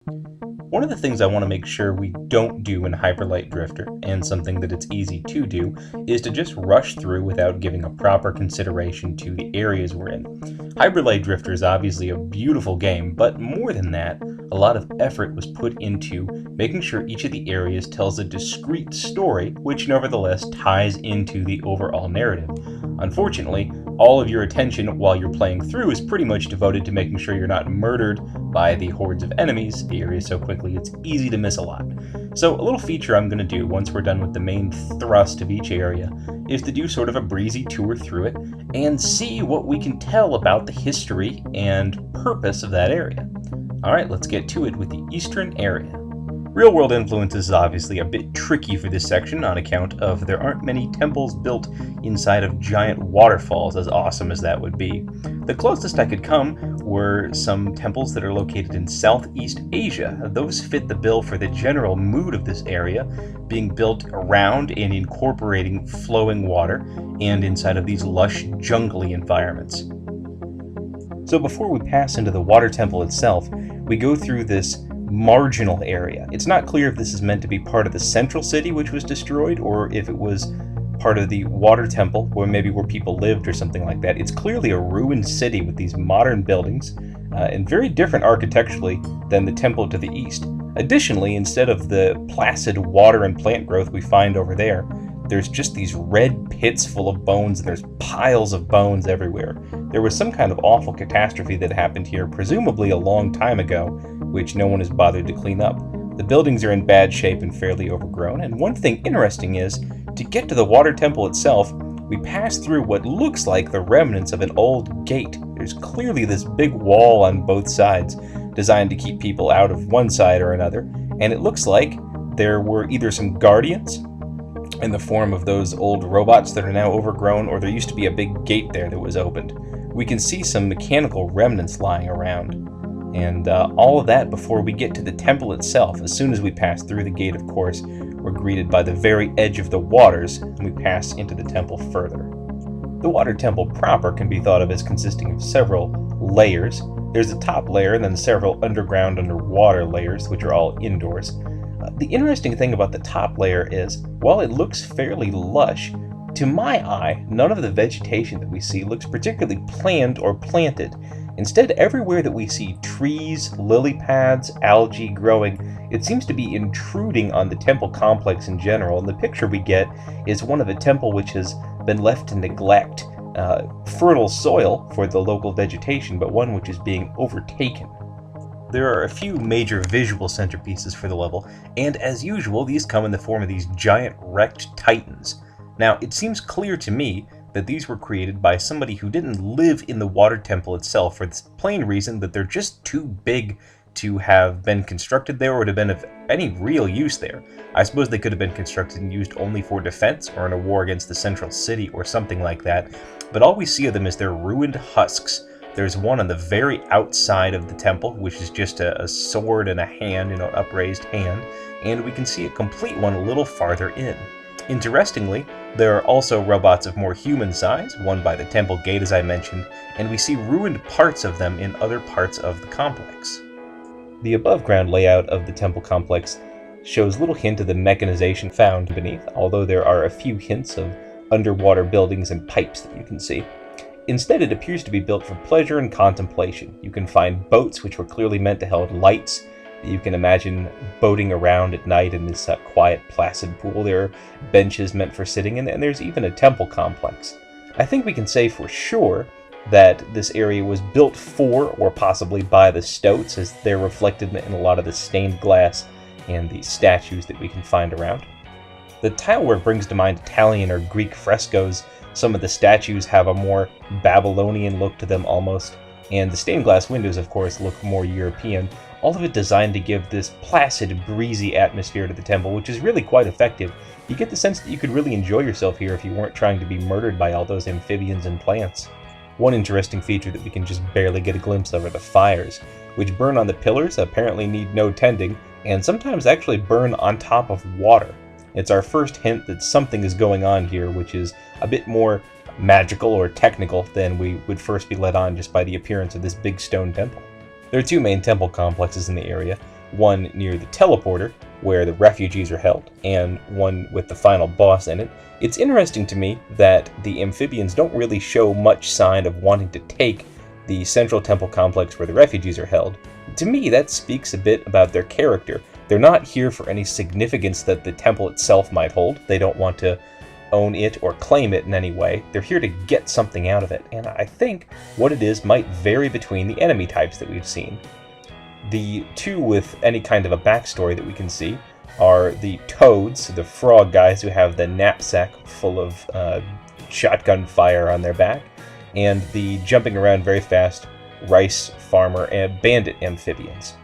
One of the things I want to make sure we don't do in Hyperlight Drifter, and something that it's easy to do, is to just rush through without giving a proper consideration to the areas we're in. Hyperlight Drifter is obviously a beautiful game, but more than that, a lot of effort was put into making sure each of the areas tells a discrete story, which nevertheless ties into the overall narrative. Unfortunately, all of your attention while you're playing through is pretty much devoted to making sure you're not murdered by the hordes of enemies the area so quickly it's easy to miss a lot. So a little feature I'm going to do once we're done with the main thrust of each area is to do sort of a breezy tour through it and see what we can tell about the history and purpose of that area. Alright, let's get to it with the eastern area. Real-world influences is obviously a bit tricky for this section on account of there aren't many temples built inside of giant waterfalls, as awesome as that would be. The closest I could come were some temples that are located in Southeast Asia. Those fit the bill for the general mood of this area, being built around and incorporating flowing water and inside of these lush, jungly environments. So before we pass into the water temple itself, we go through this marginal area. It's not clear if this is meant to be part of the central city which was destroyed, or if it was part of the water temple, or maybe where people lived or something like that. It's clearly a ruined city with these modern buildings, and very different architecturally than the temple to the east. Additionally, instead of the placid water and plant growth we find over there, there's just these red pits full of bones, and there's piles of bones everywhere. There was some kind of awful catastrophe that happened here, presumably a long time ago, which no one has bothered to clean up. The buildings are in bad shape and fairly overgrown, and one thing interesting is, to get to the water temple itself, we pass through what looks like the remnants of an old gate. There's clearly this big wall on both sides, designed to keep people out of one side or another, and it looks like there were either some guardians in the form of those old robots that are now overgrown, or there used to be a big gate there that was opened. We can see some mechanical remnants lying around, and all of that before we get to the temple itself. As soon as we pass through the gate, of course, we're greeted by the very edge of the waters, and we pass into the temple further. The water temple proper can be thought of as consisting of several layers. There's a top layer and then several underground underwater layers, which are all indoors. The interesting thing about the top layer is, while it looks fairly lush, to my eye, none of the vegetation that we see looks particularly planned or planted. Instead, everywhere that we see trees, lily pads, algae growing, it seems to be intruding on the temple complex in general, and the picture we get is one of a temple which has been left to neglect, fertile soil for the local vegetation, but one which is being overtaken. There are a few major visual centerpieces for the level, and as usual, these come in the form of these giant wrecked titans. Now, it seems clear to me that these were created by somebody who didn't live in the water temple itself, for the plain reason that they're just too big to have been constructed there or to have been of any real use there. I suppose they could have been constructed and used only for defense or in a war against the central city or something like that, but all we see of them is their ruined husks. There's one on the very outside of the temple, which is just a sword and a hand, an upraised hand, and we can see a complete one a little farther in. Interestingly, there are also robots of more human size, one by the temple gate as I mentioned, and we see ruined parts of them in other parts of the complex. The above-ground layout of the temple complex shows little hint of the mechanization found beneath, although there are a few hints of underwater buildings and pipes that you can see. Instead, it appears to be built for pleasure and contemplation. You can find boats which were clearly meant to hold lights that you can imagine boating around at night in this quiet, placid pool. There are benches meant for sitting, and there's even a temple complex. I think we can say for sure that this area was built for, or possibly by, the stoats, as they're reflected in a lot of the stained glass and the statues that we can find around. The tilework brings to mind Italian or Greek frescoes. Some of the statues have a more Babylonian look to them almost, and the stained glass windows, of course, look more European. All of it designed to give this placid, breezy atmosphere to the temple, which is really quite effective. You get the sense that you could really enjoy yourself here if you weren't trying to be murdered by all those amphibians and plants. One interesting feature that we can just barely get a glimpse of are the fires, which burn on the pillars, apparently need no tending, and sometimes actually burn on top of water. It's our first hint that something is going on here, which is a bit more magical or technical than we would first be led on just by the appearance of this big stone temple. There are two main temple complexes in the area. one near the teleporter, where the refugees are held, and one with the final boss in it. It's interesting to me that the amphibians don't really show much sign of wanting to take the central temple complex where the refugees are held. To me, that speaks a bit about their character. They're not here for any significance that the temple itself might hold. They don't want to own it or claim it in any way. They're here to get something out of it, and I think what it is might vary between the enemy types that we've seen. The two with any kind of a backstory that we can see are the toads, the frog guys who have the knapsack full of shotgun fire on their back, and the jumping around very fast rice farmer and bandit amphibians.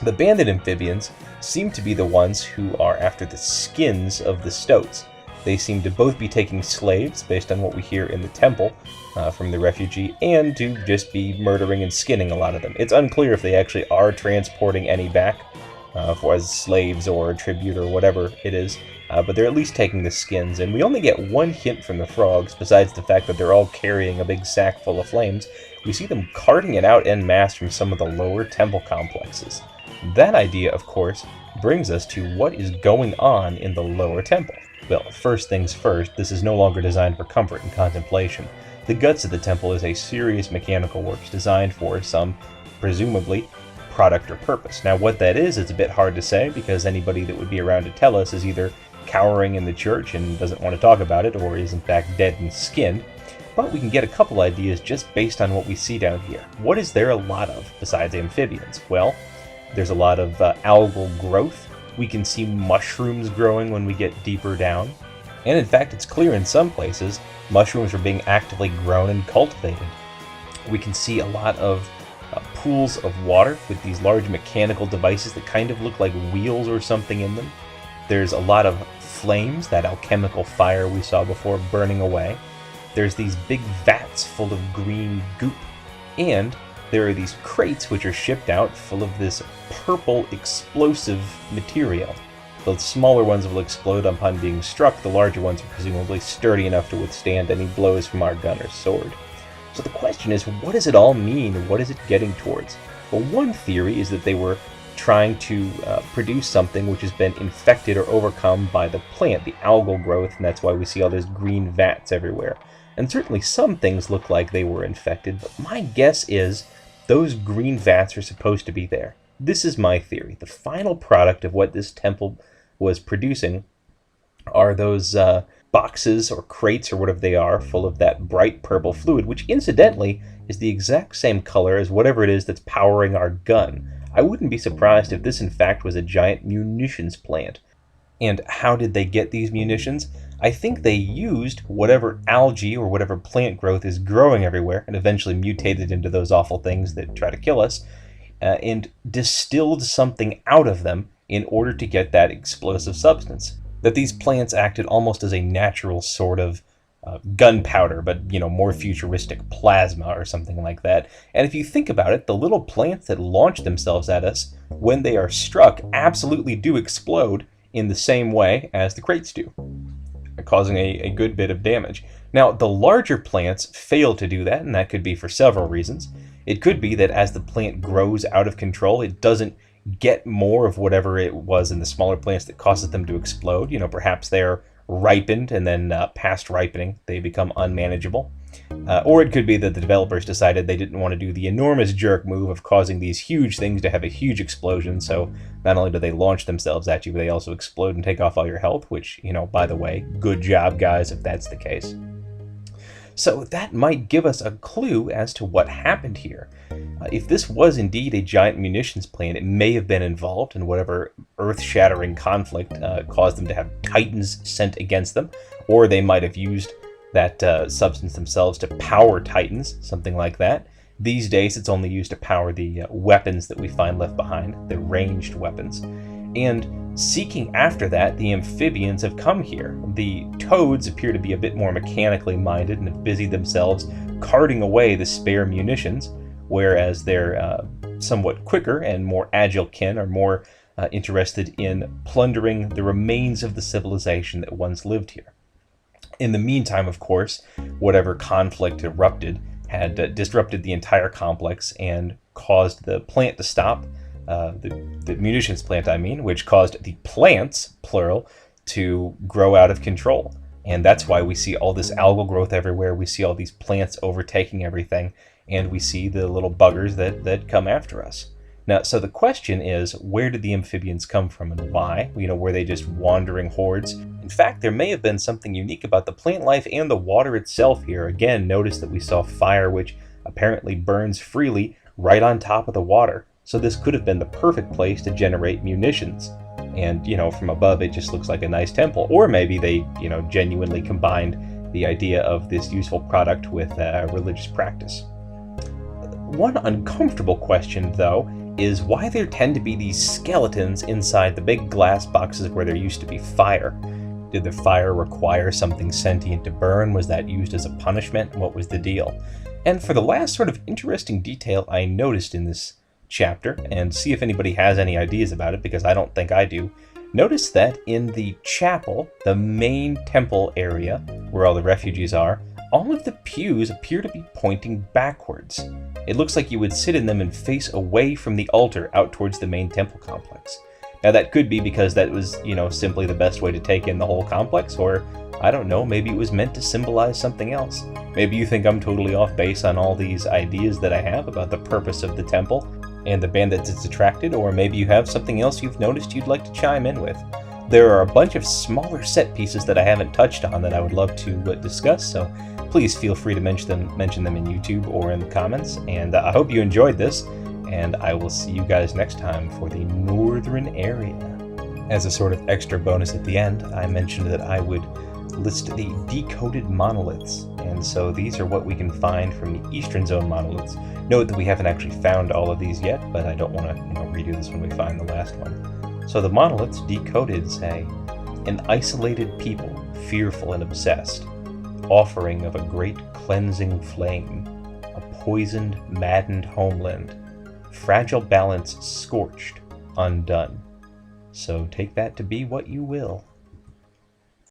The bandit amphibians seem to be the ones who are after the skins of the stoats. They seem to both be taking slaves, based on what we hear in the temple from the refugee, and to just be murdering and skinning a lot of them. It's unclear if they actually are transporting any back as slaves or tribute or whatever it is, but they're at least taking the skins, and we only get one hint from the frogs, besides the fact that they're all carrying a big sack full of flames. We see them carting it out en masse from some of the lower temple complexes. That idea, of course, brings us to what is going on in the lower temple. Well, first things first, this is no longer designed for comfort and contemplation. The guts of the temple is a serious mechanical works designed for some, presumably, product or purpose. Now, what that is, it's a bit hard to say, because anybody that would be around to tell us is either cowering in the church and doesn't want to talk about it, or is in fact dead and skinned. But we can get a couple ideas just based on what we see down here. What is there a lot of besides amphibians? Well, there's a lot of algal growth. We can see mushrooms growing when we get deeper down. And in fact, it's clear in some places, mushrooms are being actively grown and cultivated. We can see a lot of pools of water with these large mechanical devices that kind of look like wheels or something in them. There's a lot of flames, that alchemical fire we saw before, burning away. There's these big vats full of green goop. And there are these crates which are shipped out full of this purple explosive material. The smaller ones will explode upon being struck. The larger ones are presumably sturdy enough to withstand any blows from our gunner's sword. So the question is, what does it all mean? What is it getting towards? Well, one theory is that they were trying to produce something which has been infected or overcome by the plant, the algal growth, and that's why we see all those green vats everywhere. And certainly some things look like they were infected, but my guess is those green vats are supposed to be there. This is my theory. The final product of what this temple was producing are those boxes or crates or whatever they are, full of that bright purple fluid, which incidentally is the exact same color as whatever it is that's powering our gun. I wouldn't be surprised if this in fact was a giant munitions plant. And how did they get these munitions? I think they used whatever algae or whatever plant growth is growing everywhere and eventually mutated into those awful things that try to kill us, and distilled something out of them in order to get that explosive substance. That these plants acted almost as a natural sort of gunpowder, but more futuristic plasma or something like that. And if you think about it, the little plants that launch themselves at us, when they are struck, absolutely do explode in the same way as the crates do, causing a good bit of damage. Now, the larger plants fail to do that, and that could be for several reasons. It could be that as the plant grows out of control, it doesn't get more of whatever it was in the smaller plants that causes them to explode. Perhaps they're ripened, and then past ripening, they become unmanageable. Or it could be that the developers decided they didn't want to do the enormous jerk move of causing these huge things to have a huge explosion, so not only do they launch themselves at you, but they also explode and take off all your health, which, by the way, good job, guys, if that's the case. So that might give us a clue as to what happened here. If this was indeed a giant munitions plant, it may have been involved in whatever earth-shattering conflict caused them to have titans sent against them, or they might have used that substance themselves to power titans, something like that. These days it's only used to power the weapons that we find left behind, the ranged weapons. And seeking after that, the amphibians have come here. The toads appear to be a bit more mechanically minded and have busied themselves carting away the spare munitions, whereas their somewhat quicker and more agile kin are more interested in plundering the remains of the civilization that once lived here. In the meantime, of course, whatever conflict erupted had disrupted the entire complex and caused the plant to stop, the munitions plant, I mean, which caused the plants, plural, to grow out of control. And that's why we see all this algal growth everywhere. We see all these plants overtaking everything, and we see the little buggers that come after us. Now, so the question is, where did the amphibians come from and why? Were they just wandering hordes? In fact, there may have been something unique about the plant life and the water itself here. Again, notice that we saw fire, which apparently burns freely right on top of the water. So this could have been the perfect place to generate munitions. And, from above, it just looks like a nice temple. Or maybe they, genuinely combined the idea of this useful product with religious practice. One uncomfortable question, though, is why there tend to be these skeletons inside the big glass boxes where there used to be fire. Did the fire require something sentient to burn? Was that used as a punishment? What was the deal? And for the last sort of interesting detail I noticed in this chapter, and see if anybody has any ideas about it, because I don't think I do, notice that in the chapel, the main temple area, where all the refugees are, all of the pews appear to be pointing backwards. It looks like you would sit in them and face away from the altar out towards the main temple complex. Now that could be because that was, simply the best way to take in the whole complex, or I don't know, maybe it was meant to symbolize something else. Maybe you think I'm totally off base on all these ideas that I have about the purpose of the temple and the bandits it's attracted, or maybe you have something else you've noticed you'd like to chime in with. There are a bunch of smaller set pieces that I haven't touched on that I would love to discuss, so please feel free to mention them in YouTube or in the comments. And I hope you enjoyed this, and I will see you guys next time for the northern area. As a sort of extra bonus at the end, I mentioned that I would list the decoded monoliths, and so these are what we can find from the eastern zone monoliths. Note that we haven't actually found all of these yet, but I don't want to redo this when we find the last one. So the monoliths decoded say, an isolated people, fearful and obsessed, offering of a great cleansing flame, a poisoned, maddened homeland, fragile balance scorched, undone. So take that to be what you will.